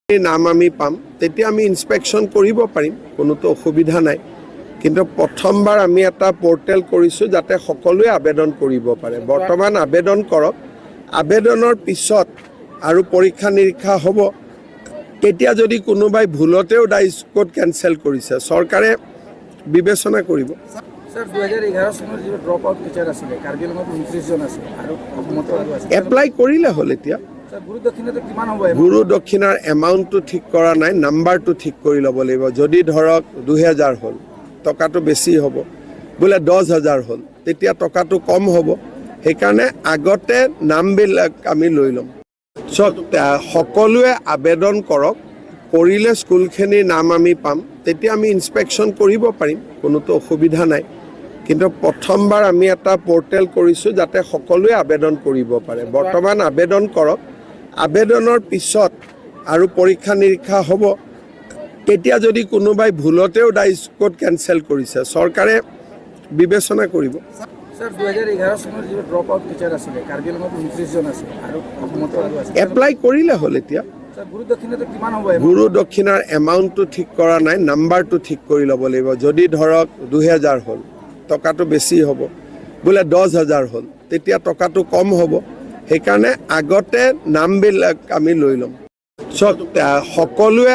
নাম আমি পাম তেতিয়া আমি ইনস্পেকশন কৰিব পাৰিম, কোনোতো অসুবিধা নাই। কিন্তু প্ৰথমবাৰ আমি এটা পোৰ্টেল কৰিছোঁ যাতে সকলোৱে আবেদন কৰিব পাৰে। বৰ্তমান আবেদন কৰক, আবেদনৰ পিছত আৰু পৰীক্ষা নিৰীক্ষা হ'ব। তেতিয়া যদি কোনোবাই ভুলতেও ডাইচ কোড কেনচেল কৰিছে, চৰকাৰে বিবেচনা কৰিব। স্যাৰ 2011 চনৰ যিটো ড্ৰপ আউট টিচাৰ আছিলে কাৰ্বিলঙত 29 জন আছে আৰু অসমতো আৰু আছে। এপ্লাই কৰিলে হ'ল এতিয়া। স্যাৰ গুৰু দক্ষিণাটো কিমান হ'ব? গুৰু দক্ষিণাৰ এমাউণ্টটো ঠিক কৰা নাই, নাম্বাৰটো ঠিক কৰি ল'ব লাগিব। যদি ধৰক 2000 হ'ল, টকাটো বেছি হ'ব। বোলে 10,000 হ'ল, তেতিয়া টকাটো কম হ'ব। সেইকাৰণে আগতে নামবিলাক আমি লৈ ল'ম। সকলোৱে আবেদন কৰক, কৰিলে স্কুলখিনিৰ নাম আমি পাম, তেতিয়া আমি ইনস্পেকশন কৰিব পাৰিম, কোনোতো অসুবিধা নাই। কিন্তু প্ৰথমবাৰ আমি এটা পোৰ্টেল কৰিছোঁ যাতে সকলোৱে আবেদন কৰিব পাৰে। বৰ্তমান আবেদন কৰক, আবেদনৰ পিছত আৰু পৰীক্ষা নিৰীক্ষা হ'ব। তেতিয়া যদি কোনোবাই ভুলতেও ডাইচ কোড কেনচেল কৰিছে, চৰকাৰে বিবেচনা কৰিব। স্যাৰ 2011 চনৰ যিটো ড্ৰপ আউট টিচাৰ আছিলে কাৰ্বিলঙত 29 জন আছে আৰু অসমতো আৰু আছে। এপ্লাই কৰিলে হ'ল এতিয়া। স্যাৰ গুৰু দক্ষিণাটো কিমান হ'ব? গুৰু দক্ষিণাৰ এমাউণ্টটো ঠিক কৰা নাই, নাম্বাৰটো ঠিক কৰি ল'ব লাগিব। যদি ধৰক 2000 হ'ল, টকাটো বেছি হ'ব। বোলে 10,000 হ'ল, তেতিয়া টকাটো কম হ'ব। সেইকাৰণে আগতে নামবিলাক আমি লৈ ল'ম। সকলোৱে